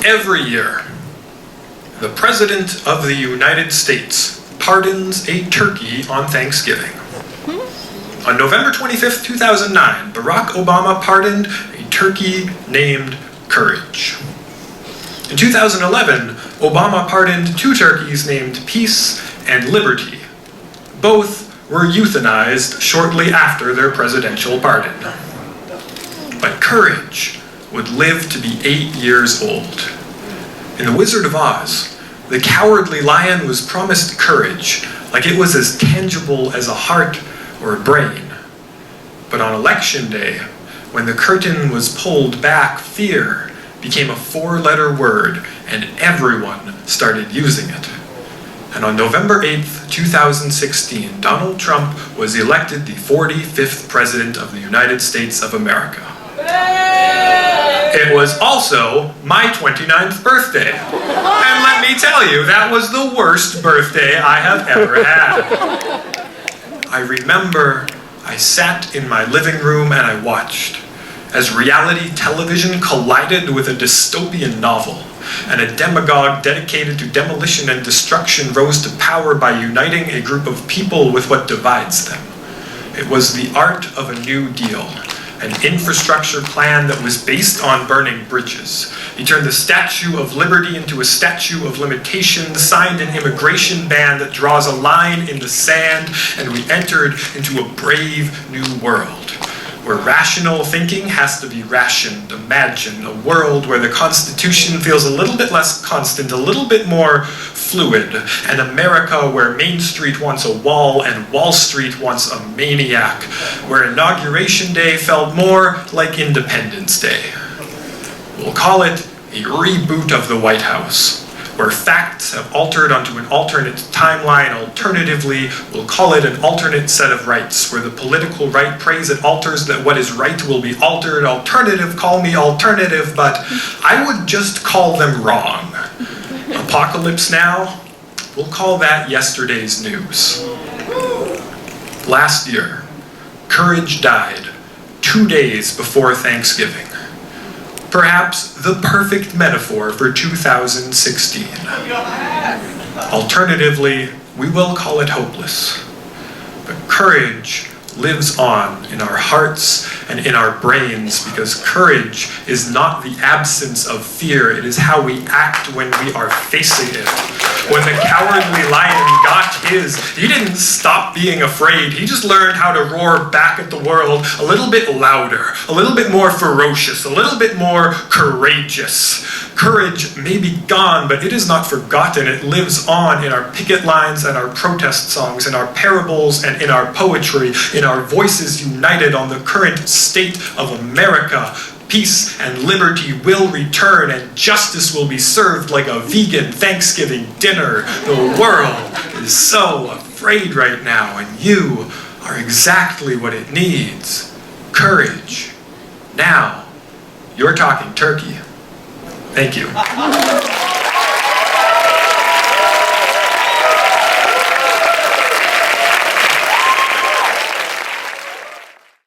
every year, the President of the United States pardons a turkey on Thanksgiving. On November 25th, 2009, Barack Obama pardoned a turkey named Courage. In 2011, Obama pardoned two turkeys named Peace and Liberty. Both were euthanized shortly after their presidential pardon. But Courage would live to be 8 years old. In The Wizard of Oz, the cowardly lion was promised courage, like it was as tangible as a heart or a brain. But on election day, when the curtain was pulled back, fear became a four-letter word, and everyone started using it. And on November 8th, 2016, Donald Trump was elected the 45th President of the United States of America. It was also my 29th birthday. And let me tell you, that was the worst birthday I have ever had. I remember I sat in my living room and I watched as reality television collided with a dystopian novel, and a demagogue dedicated to demolition and destruction rose to power by uniting a group of people with what divides them. It was the art of a New Deal, an infrastructure plan that was based on burning bridges. He turned the Statue of Liberty into a statue of limitations, signed an immigration ban that draws a line in the sand, and we entered into a brave new world, where rational thinking has to be rationed. Imagine a world where the Constitution feels a little bit less constant, a little bit more fluid, an America where Main Street wants a wall and Wall Street wants a maniac, where Inauguration Day felt more like Independence Day. We'll call it a reboot of the White House, where facts have altered onto an alternate timeline. Alternatively, we'll call it an alternate set of rights, where the political right prays it alters that what is right will be altered. Alternative, call me alternative, but I would just call them wrong. Apocalypse Now, we'll call that yesterday's news. Last year, Courage died 2 days before Thanksgiving. Perhaps the perfect metaphor for 2016. Alternatively, we will call it hopeless. But courage lives on in our hearts and in our brains, because courage is not the absence of fear, it is how we act when we are facing it. When the cowardly lion got his, he didn't stop being afraid, he just learned how to roar back at the world a little bit louder, a little bit more ferocious, a little bit more courageous. Courage may be gone, but it is not forgotten. It lives on in our picket lines and our protest songs, in our parables and in our poetry, in our voices united on the current state of America. Peace and liberty will return, and justice will be served like a vegan Thanksgiving dinner. The world is so afraid right now, and you are exactly what it needs. Courage. Now, you're talking turkey. Thank you.